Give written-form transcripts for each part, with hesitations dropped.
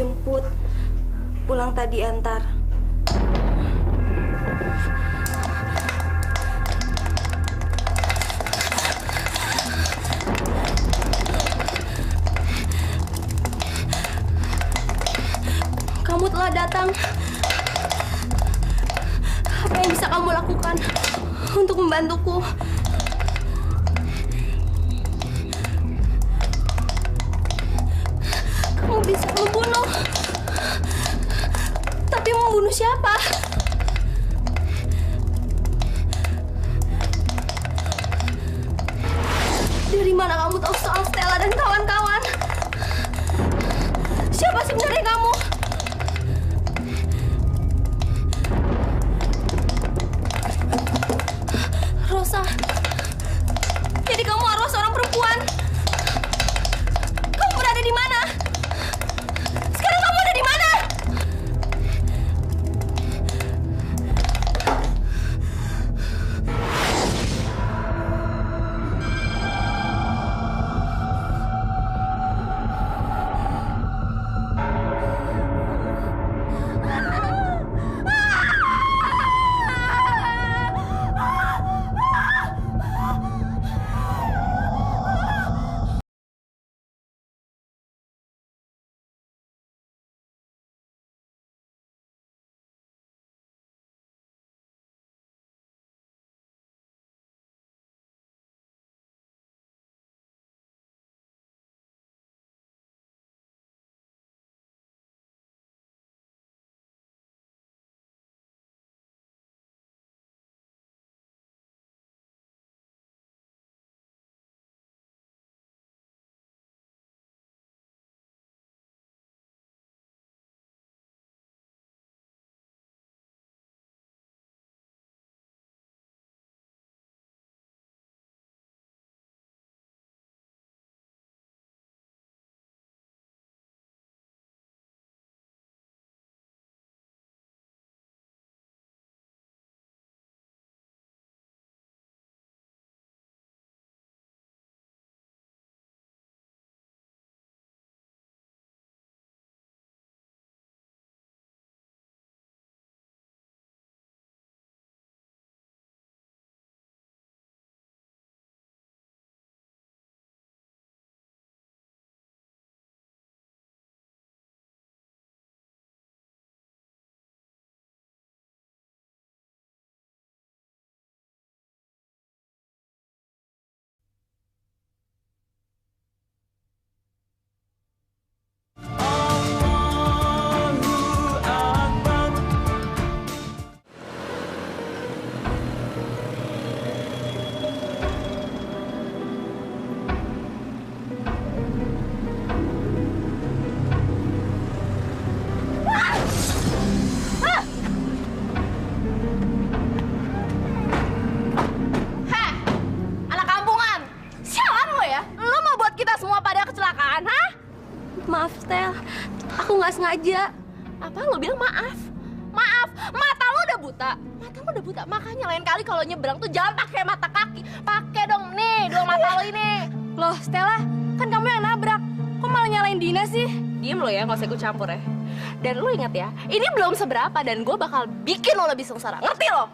jemput. Pulang tadi antar. Kamu telah datang. Apa yang bisa kamu lakukan untuk membantuku? Kamu bisa membunuh. Tapi membunuh siapa? Dari mana kamu tahu soal Stella dan kawan-kawan? Siapa sebenarnya kamu? Rosa. Jadi kamu arwah seorang perempuan. Kamu berada di mana? Sekarang kamu ada di mana? Maaf, Stel. Aku nggak sengaja. Apa lo bilang maaf? Maaf, mata lo udah buta. Mata lo udah buta, makanya lain kali kalau nyebrang tuh jangan pakai mata kaki. Pakai dong nih, dua mata lo ini. Loh, Stella, kan kamu yang nabrak. Kok malah nyalain Dina sih? Diem lo ya, nggak usah ikut campur ya. Dan lo ingat ya, ini belum seberapa dan gue bakal bikin lo lebih sengsara. Ngerti lo?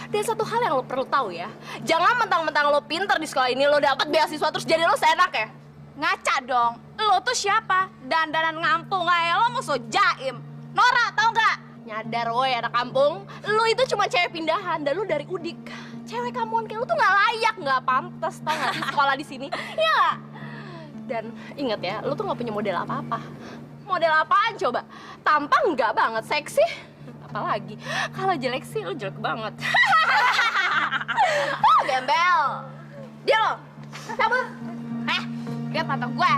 Dan satu hal yang lo perlu tahu ya, jangan mentang-mentang lo pinter di sekolah ini, lo dapet beasiswa terus jadi lo seenak ya. Ngaca dong, lo tuh siapa? Dandanan ngampung aja lo mau so jaim. Nora, tau nggak? Nyadar woy anak kampung, lo itu cuma cewek pindahan dan lo dari Udik. Cewek kamuan kayak lo tuh nggak layak, nggak pantas tau nggak sih sekolah di sini. Iya. Dan ingat ya, lo tuh nggak punya model apa-apa. Model apaan coba? Tampang nggak banget, seksi. Apalagi kalau jelek sih lo jelek banget. Oh gembel. Dia lo, cabut. Lihat mata gue.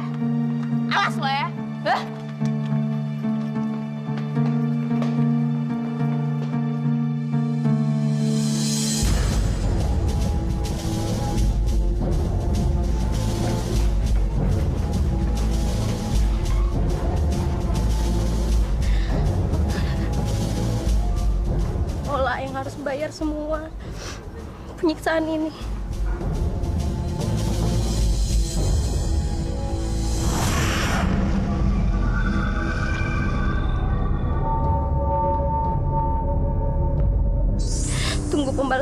Awas lo ya. Ola yang harus bayar semua penyiksaan ini.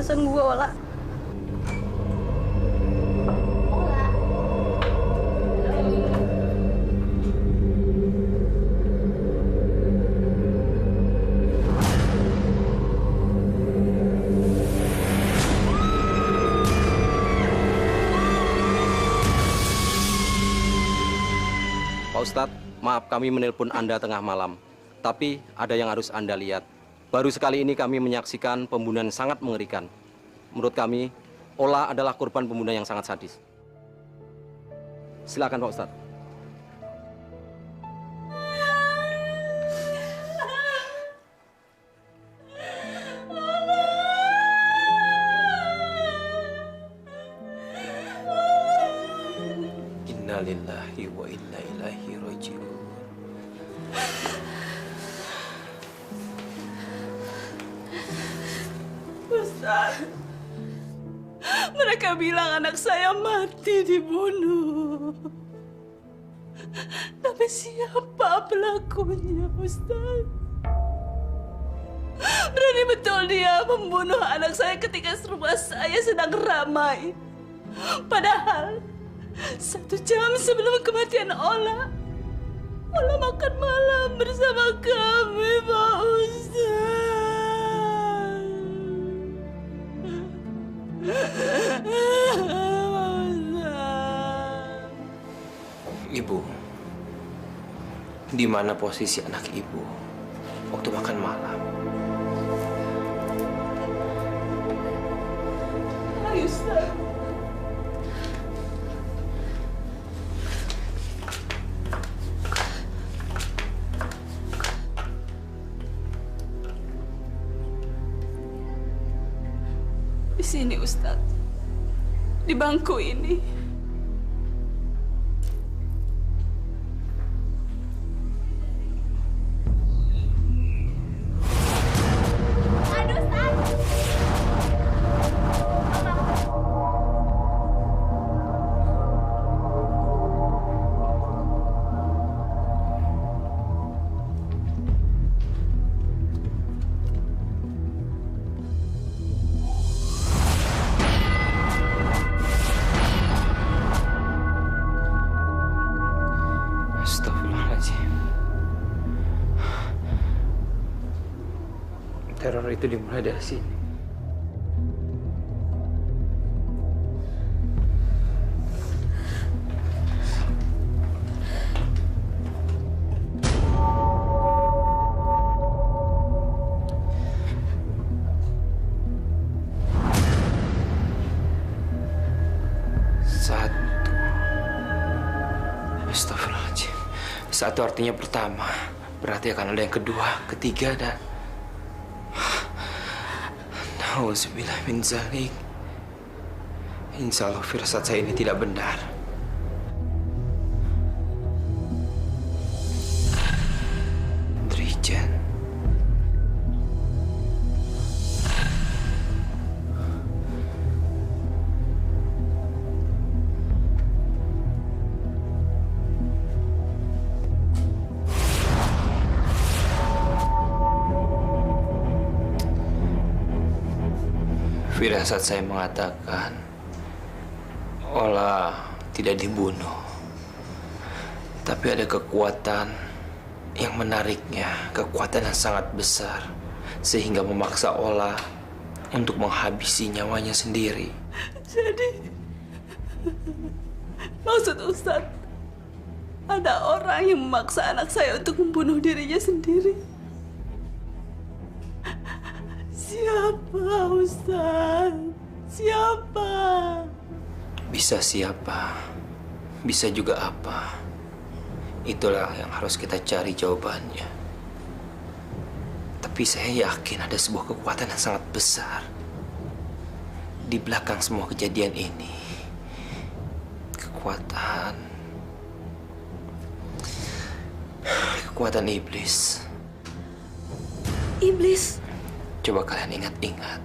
perasaan gue, Ola. Pak Ustadz, maaf kami menelpon Anda tengah malam. Tapi ada yang harus Anda lihat. Baru sekali ini kami menyaksikan pembunuhan sangat mengerikan. Menurut kami, Ola adalah korban pembunuhan yang sangat sadis. Silakan Pak Ustadz. Innalillahi wa inna ilaihi rajiun. Ustaz, mereka bilang anak saya mati dibunuh. Tapi siapa pelakunya, Ustaz? Berani betul dia membunuh anak saya ketika rumah saya sedang ramai. Padahal 1 jam sebelum kematian Ola makan malam bersama kami, Pak Ustaz. Ibu, di mana posisi anak ibu waktu makan malam? Ayo, Ustaz. Di sini, Ustaz. Di bangku ini. Aduh, Ustaz. Astagfirullahaladzim. Teror itu dimulai dari sini. Astagfirullahaladzim. 1 artinya pertama, berarti akan ada yang kedua, ketiga, dan nauzubillah min zalik. Insya Allah firasat saya ini tidak benar. Drijan. Firasat saya mengatakan Ola tidak dibunuh, tapi ada kekuatan yang menariknya, kekuatan yang sangat besar sehingga memaksa Ola untuk menghabisi nyawanya sendiri. Jadi, maksud Ustaz, ada orang yang memaksa anak saya untuk membunuh dirinya sendiri. Siapa, Ustaz? Siapa? Bisa siapa, bisa juga apa. Itulah yang harus kita cari jawabannya. Tapi saya yakin ada sebuah kekuatan yang sangat besar di belakang semua kejadian ini. Kekuatan iblis. Iblis? Coba kalian ingat-ingat.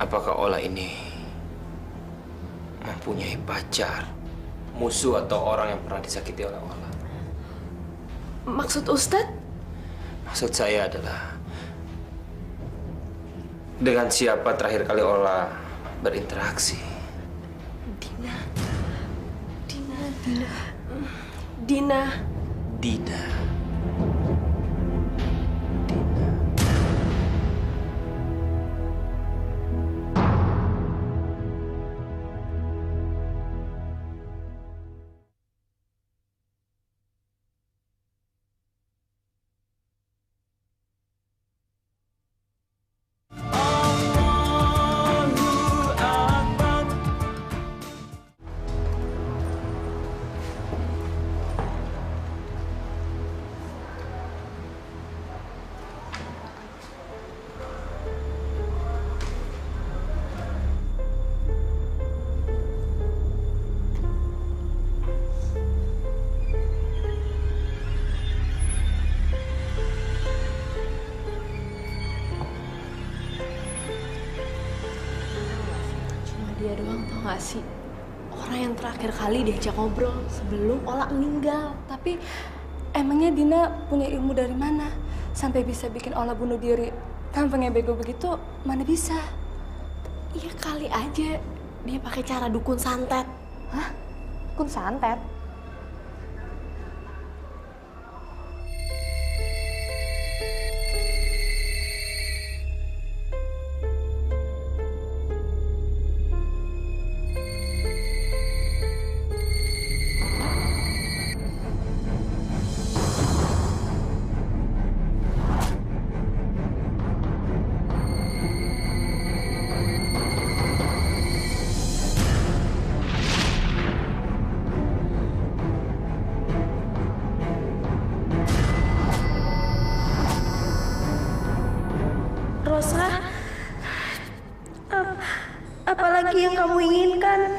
Apakah Ola ini mempunyai pacar, musuh, atau orang yang pernah disakiti oleh Ola? Maksud Ustadz? Maksud saya adalah Dengan siapa terakhir kali Ola berinteraksi? Dina. Dina. Dina. Dia doang, tau gak sih? Orang yang terakhir kali diajak ngobrol sebelum Ola meninggal. Tapi emangnya Dina punya ilmu dari mana? Sampai bisa bikin Ola bunuh diri. Tampangnya bego begitu, mana bisa? Iya kali aja dia pakai cara dukun santet. Hah? Dukun santet? Rosa, apalagi yang kamu inginkan?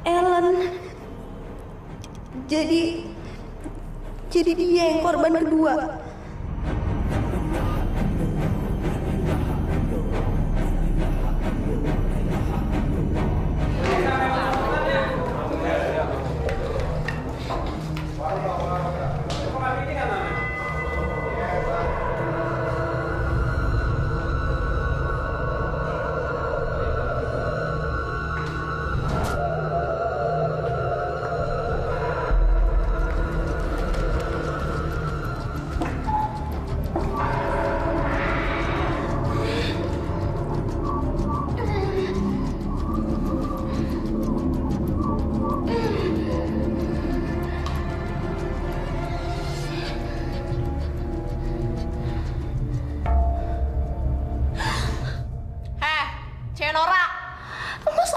Ellen, jadi dia yang korban kedua.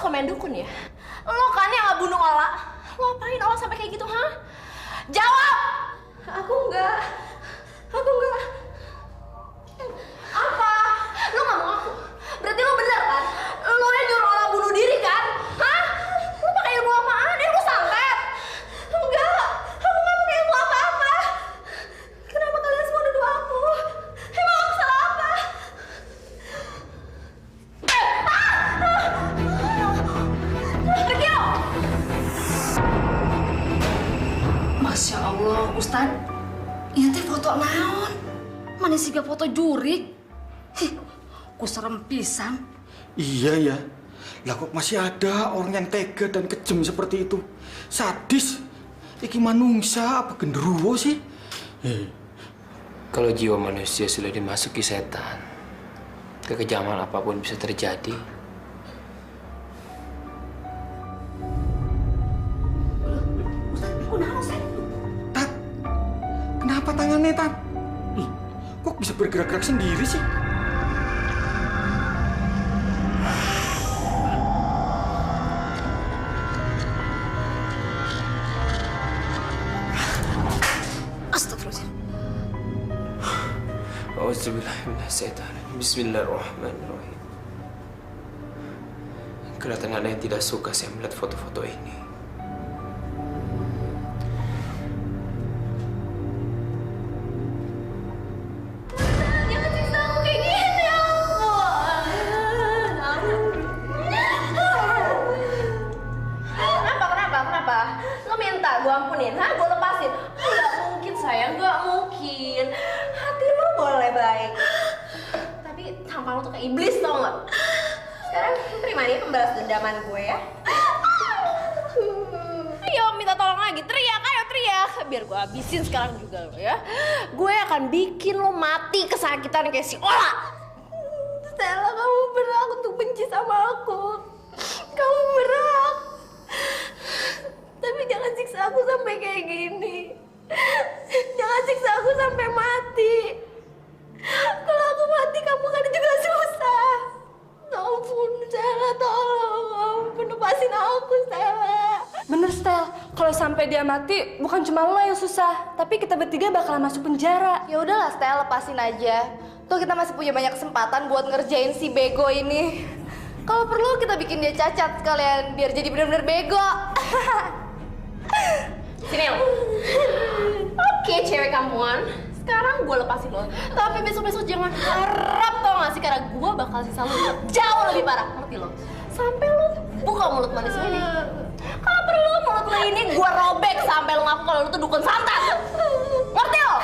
Main dukun ya? Lo kan yang nggak bunuh Ola. Lo apain Ola sampai kayak gitu, hah? Jawab! Aku enggak. Apa? Lo nggak mau ngaku? Berarti lo bener kan? Lo yang nyuruh Ola bunuh diri kan? Hah? Lo pakai ilmu apaan? Ilmu santet? Enggak, aku nggak pakai ilmu apa-apa. Kenapa kalian semua nuduh aku? Emang aku salah apa? Pergi lo! Masya Allah, Ustad. Ini teh foto naon? Mana sih foto jurik? Hih, ku serem pisan. Iya ya. Lah kok masih ada orang yang tega dan kejam seperti itu? Sadis. Iki manungsa apa genderuwo sih? Kalau jiwa manusia sudah dimasuki setan, kekejaman apapun bisa terjadi. Tat, kenapa tangannya, Tat? Ih, kok bisa bergerak-gerak sendiri sih? Astagfirullahaladzim. Auzubillahiminasyaitonirrajim. Bismillahirrahmanirrahim. Kelihatan ada yang tidak suka saya melihat foto-foto ini. Jangan siksa aku kayak gini, ya Allah. gue ampunin? Hah? Gue lepasin? Nggak mungkin sayang, nggak mungkin. Hati lu boleh baik, tapi tampang lu tuh kayak iblis, tau nggak? Sekarang terima nih pembalas dendaman gue ya. Ayo minta tolong lagi, teriak, ayo teriak. Biar gue habisin sekarang juga lo ya. Gue akan bikin lo mati kesakitan kayak si Ola. Stella, kamu berhak untuk benci sama aku. Kamu berhak. Tapi jangan siksa aku sampai kayak gini. Jangan siksa aku sampai mati. Kalau aku mati, kamu kan juga susah. Ya ampun, Stella, tolong. Ampun, lepasin aku, Stella. Bener, Stel. Kalau sampai dia mati, bukan cuma lo yang susah, tapi kita bertiga bakalan masuk penjara. Ya udahlah, Stella, lepasin aja. Tuh kita masih punya banyak kesempatan buat ngerjain si bego ini. Kalau perlu kita bikin dia cacat sekalian biar jadi benar-benar bego. Sini lo. Oke, cewek kampungan. Sekarang gue lepasin lo. Tapi besok-besok jangan harap, tau gak sih? Karena gue bakal sisa lo jauh lebih parah. Ngerti lo? Sampai lo buka mulut manis lo ini. Kalau perlu mulut lo ini gue robek sampai lo ngaku kalau lo tuh dukun santan. Ngerti lo?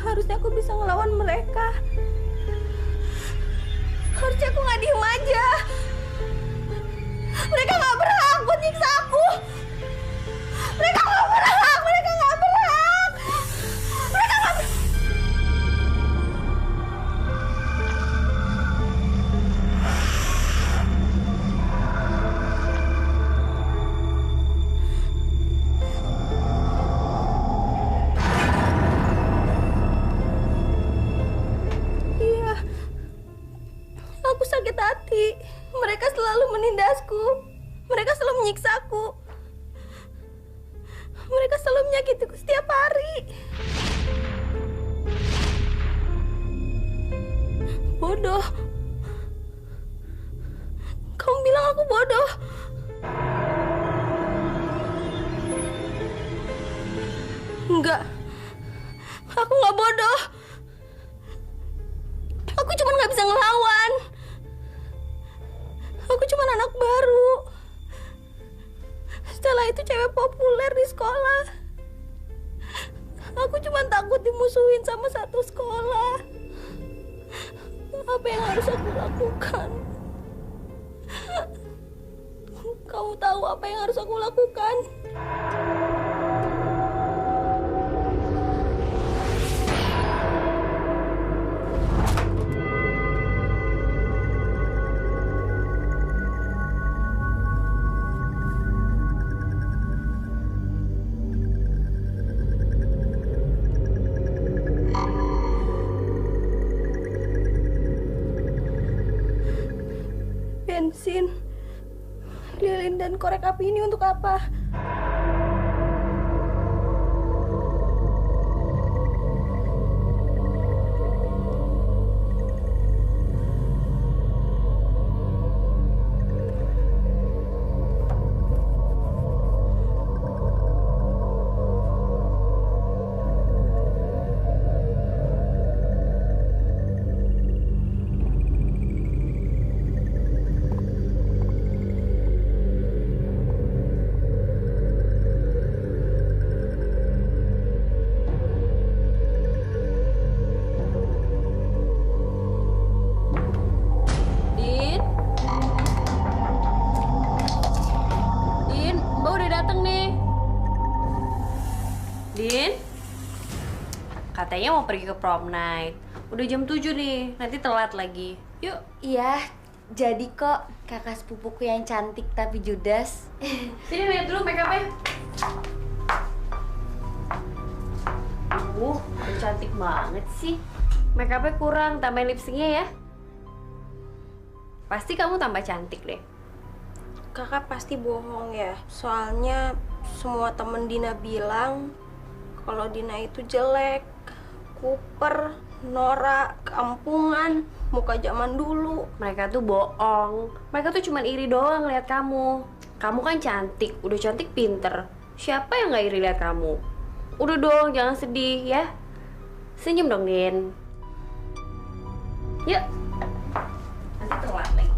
Harusnya aku bisa ngelawan mereka. Harusnya aku nggak diem aja. Mereka nggak berhak buat nyiksa aku. Mereka nggak berhak. Mereka nggak berhak. Mereka nggak berhak. Aku sakit hati. Mereka selalu menindasku. Mereka selalu menyiksaku. Mereka selalu menyakitiku setiap hari. Bodoh. Kamu bilang aku bodoh. Enggak. Aku nggak bodoh. Aku cuma nggak bisa ngelawan. Aku cuma anak baru. Setelah itu cewek populer di sekolah. Aku cuma takut dimusuhin sama satu sekolah. Apa yang harus aku lakukan? Kamu tahu apa yang harus aku lakukan? Bensin, lilin dan korek api ini untuk apa? Din, katanya mau pergi ke prom night. Udah jam 7 nih, nanti telat lagi. Yuk. Iya, Jadi kok kakak sepupuku yang cantik tapi judes. Sini lihat dulu make up-nya. Cantik banget sih. Make up-nya kurang, tambahin lipstiknya ya. Pasti kamu tambah cantik deh. Kakak pasti bohong ya. Soalnya semua temen Dina bilang kalau Dina itu jelek, kuper, norak, kampungan, muka zaman dulu. Mereka tuh bohong. Mereka tuh cuman iri doang lihat kamu. Kamu kan cantik, udah cantik pinter. Siapa yang nggak iri lihat kamu? Udah dong, jangan sedih ya. Senyum dong, Din. Yuk. Nanti telat lagi.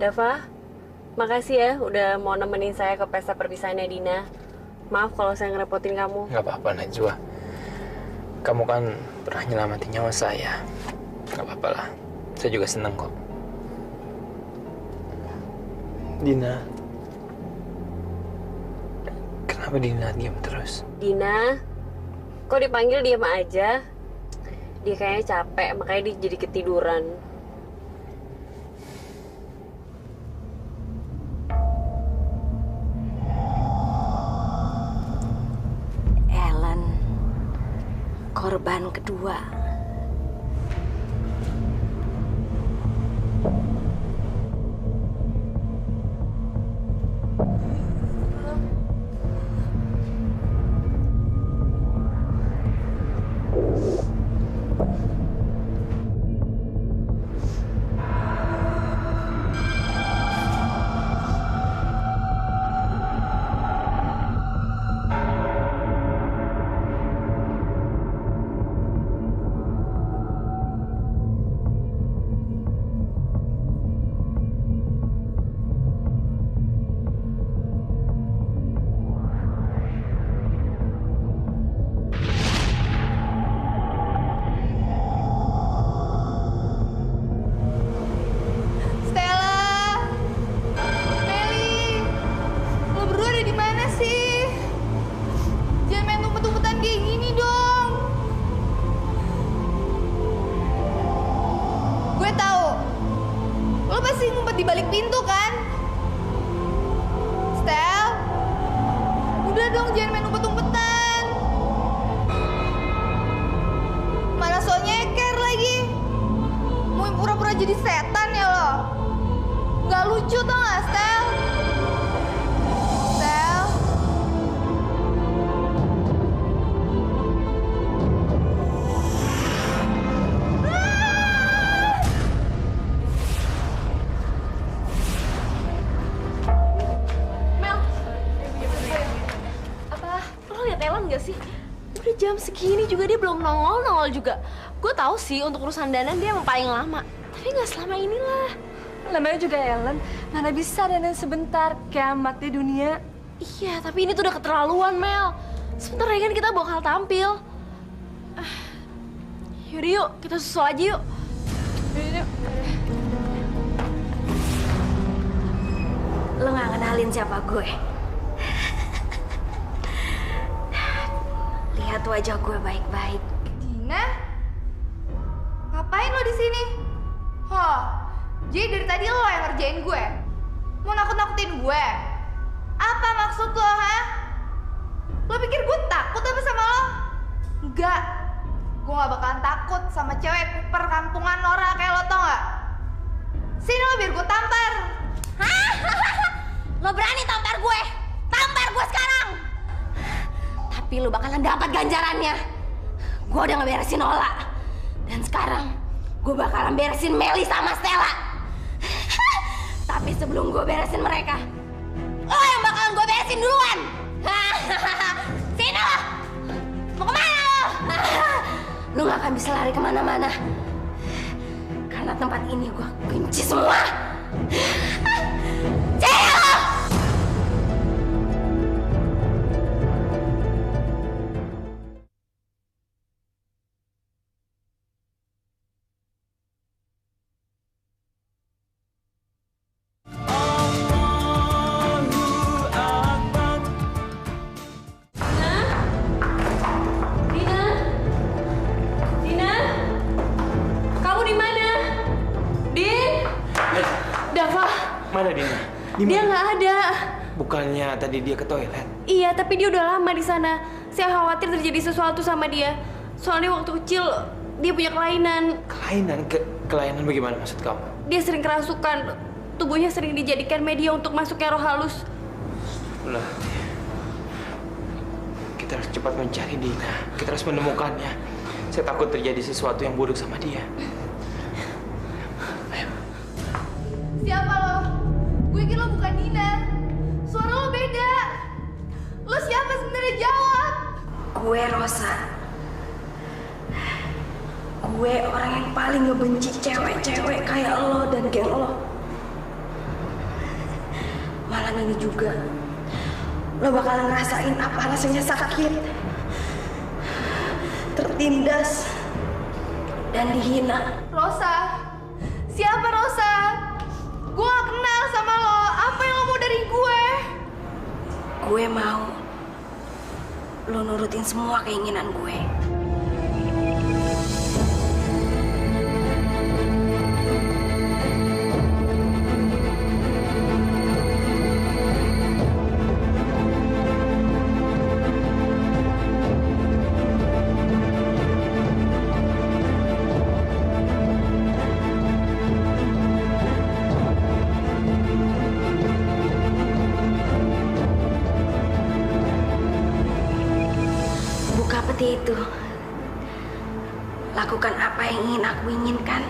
Dava, makasih ya udah mau nemenin saya ke pesta perpisahannya Dina. Maaf kalau saya ngerepotin kamu. Nggak apa-apa, Najwa. Kamu kan pernah nyelamatin nyawa saya. Nggak apa-apa lah. Saya juga seneng kok. Dina. Kenapa Dina diam terus? Dina, kok dipanggil diam aja? Dia kayaknya capek, makanya dia jadi ketiduran. Korban kedua. di balik pintu kan? Stel, udah dong jangan main umpet-umpetan. Mana so nyeker lagi. Mau pura-pura jadi setan ya lo? Gak lucu tau gak, Stel? Stel. Gak sih? Udah jam segini juga dia belum nongol juga. Gue tahu sih untuk urusan dandan dia emang paling lama. Tapi nggak selama inilah. Namanya juga Ellen, mana bisa dandan sebentar, kiamat di dunia. Iya, tapi ini tuh udah keterlaluan, Mel. Sebentar lagi kan kita bakal tampil. Yaudah yuk, kita susul aja yuk. Yaudah. Lo nggak kenalin siapa gue. Lihat wajah gue baik-baik. Dina? Ngapain lo di sini? Huh, jadi dari tadi lo yang ngerjain gue? Mau nakut-nakutin gue? Apa maksud lo, ha? Lo pikir gue takut apa sama lo? Enggak. Gue gak bakalan takut sama cewek kuper kampungan Nora kayak lo, tau gak? Sini lo biar gue tampar. Lo berani tampar gue? Tampar gue sekarang! Tapi lo bakalan dapat ganjarannya. Gue udah ngeberesin Ola. Dan sekarang gue bakalan beresin Meli sama Stella. Tapi sebelum gue beresin mereka, lo yang bakalan gue beresin duluan. Sini lo! Mau kemana lo? Lo gak akan bisa lari kemana-mana. Karena tempat ini gue kunci semua. Sini lo! Mana Dina? Dia nggak ada. Bukannya tadi dia ke toilet? Iya, tapi dia udah lama di sana. Saya khawatir terjadi sesuatu sama dia. Soalnya waktu kecil dia punya kelainan. Kelainan? Kelainan bagaimana maksud kamu? Dia sering kerasukan. Tubuhnya sering dijadikan media untuk masuknya roh halus. Lah, kita harus cepat mencari Dina. Kita harus menemukannya. Saya takut terjadi sesuatu yang buruk sama dia. Ayo. Siapa lo? Gue kira lo bukan Dina. Suara lo beda. Lo siapa sebenarnya? Jawab. Gue Rosa. Gue orang yang paling ngebenci cewek-cewek kayak lo dan geng lo. Malam ini juga lo bakal ngerasain apa rasanya sakit, tertindas, dan dihina. Rosa. Siapa Rosa? Gue gak kenal sama lo. Apa yang lo mau dari gue? Gue mau lo nurutin semua keinginan gue. Seperti itu. Lakukan apa yang ingin aku inginkan.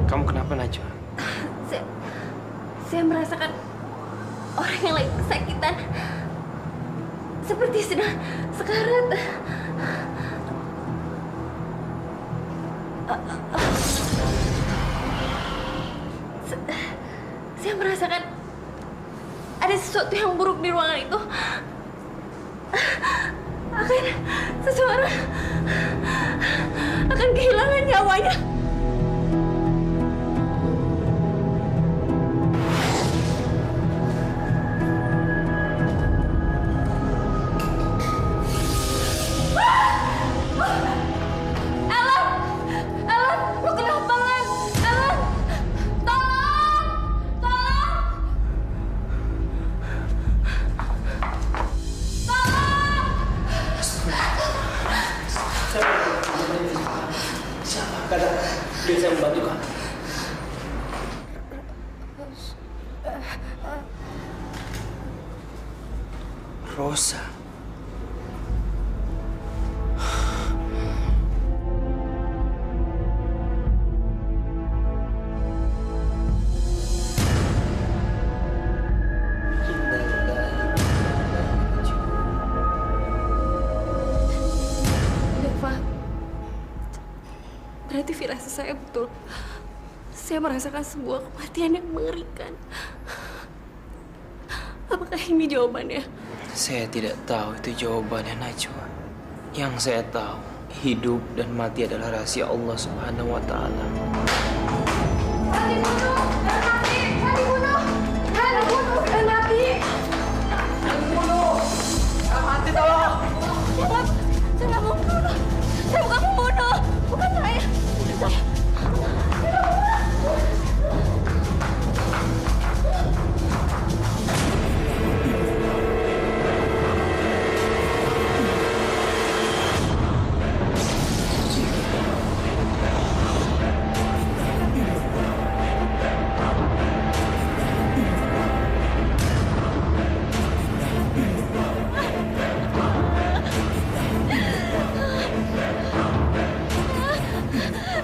Kamu kenapa, Najwa? Saya merasakan orang yang lagi kesakitan, seperti sedang sekarat. Saya merasakan ada sesuatu yang buruk di ruangan itu. Seseorang akan kehilangan nyawanya. Ellen, lu kenapa, Ellen? Ellen, tolong! Biar saya membantu kamu. Rosa. Deva, berarti firasat saya betul. Saya merasakan sebuah kematian yang mengerikan. Apakah ini jawabannya? Saya tidak tahu itu jawabannya, Najwa. Yang saya tahu, hidup dan mati adalah rahasia Allah Subhanahu wa Ta'ala. Jangan dibunuh! Jangan mati! Jangan dibunuh! Jangan dibunuh! Jangan mati! Jangan dibunuh! Jangan mati, tolong! Saya nggak mau bunuh. Saya bukan pembunuh. Bukan saya.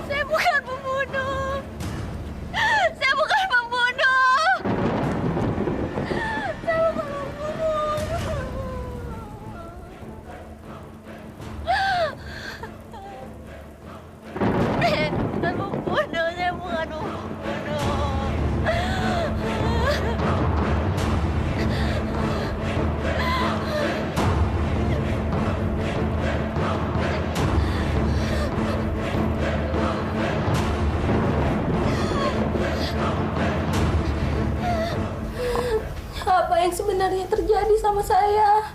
Saya bukan pembunuh. Saya bukan pembunuh. Saya bukan pembunuh. Saya bukan pembunuh. Saya bukan Apa yang sebenarnya terjadi sama saya?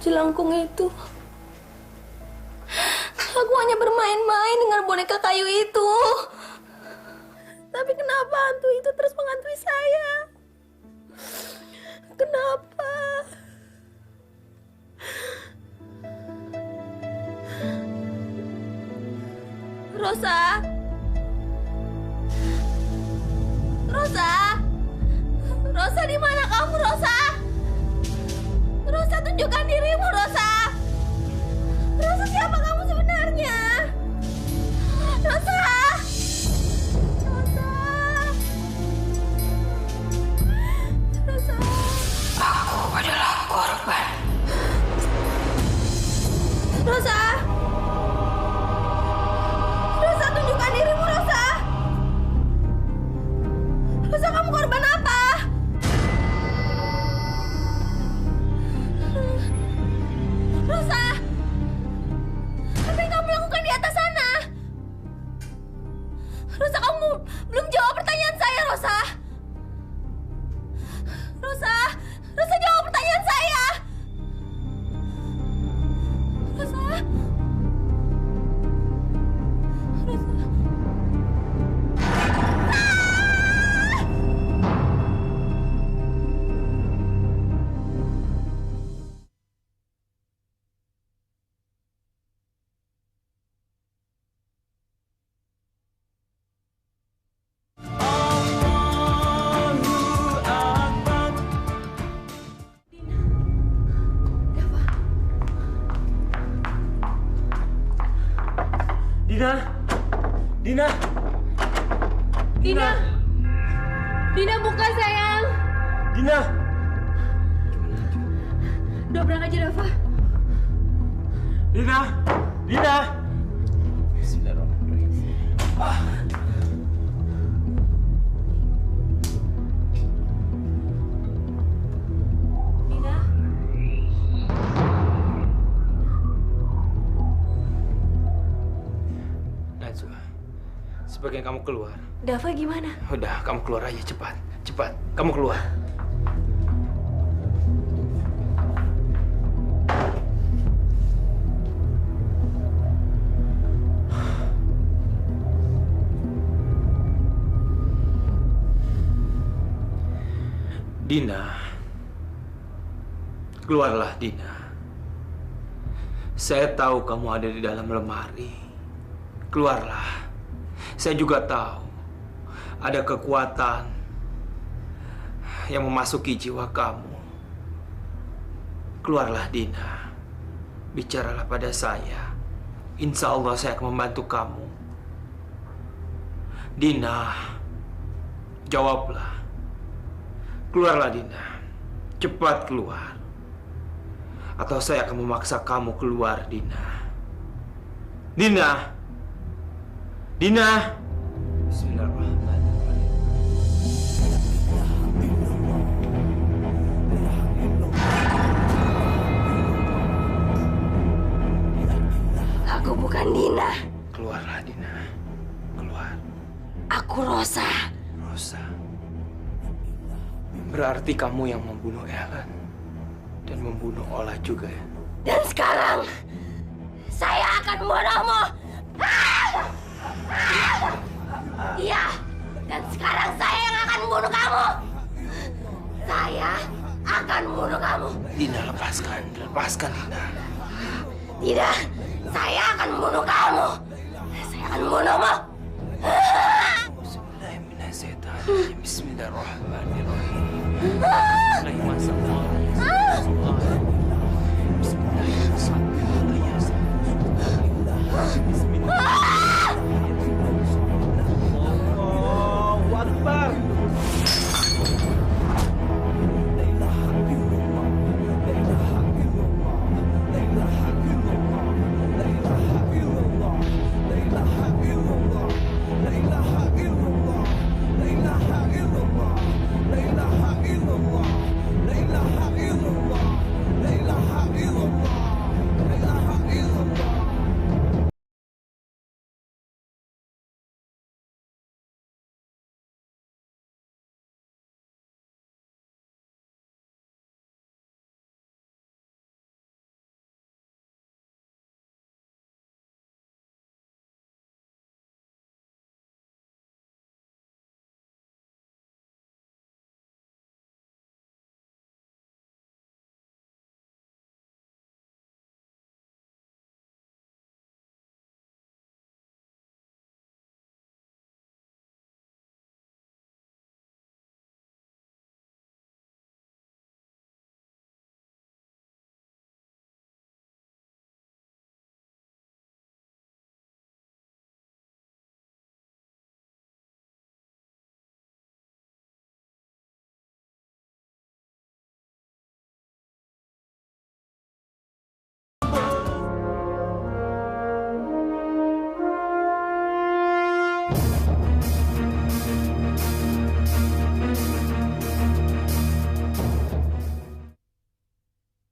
Jelangkung itu. Aku hanya bermain-main dengan boneka kayu itu. Tapi kenapa hantu itu terus menghantui saya? Kenapa? Rosa? Rosa? Rosa, di mana kamu, Rosa? Rosa, tunjukkan dirimu, Rosa. Rosa, siapa kamu sebenarnya? Rosa? Rosa? Rosa? Aku adalah korban. Rosa? Rosa, tunjukkan dirimu, Rosa. Rosa, kamu korban apa? Rosa, apa yang kamu lakukan di atas sana? Rosa, kamu belum jawab pertanyaan saya, Rosa. Rosa, Rosa, jawab pertanyaan saya. Rosa, Rosa. Dina! Dina! Dina! Dina, buka sayang! Dina! Dobrak aja, Dava. Dina! Dina! Bismillahirrahmanirrahim. Dina? Najwa, sebagian kamu keluar. Dava gimana? Udah, kamu keluar aja cepat. Cepat, kamu keluar. Dina, keluarlah Dina. Saya tahu kamu ada di dalam lemari. Keluarlah. Saya juga tahu ada kekuatan yang memasuki jiwa kamu. Keluarlah, Dina. Bicaralah pada saya. Insya Allah saya akan membantu kamu. Dina, jawablah. Keluarlah, Dina. Cepat keluar. Atau saya akan memaksa kamu keluar, Dina. Dina! Dina! Bismillahirrahmanirrahim. Aku bukan Dina. Keluarlah, Dina. Keluar. Aku Rosa. Rosa. Berarti kamu yang membunuh Ellen. Dan membunuh Ola juga ya? Dan sekarang, saya akan membunuhmu. Iya, dan sekarang saya yang akan membunuh kamu. Saya akan membunuh kamu. Dina, lepaskan. Lepaskan, Dina. Tidak, saya akan membunuh kamu. Saya akan membunuhmu. Bismillahirrahmanirrahim. Bismillahirrahmanirrahim.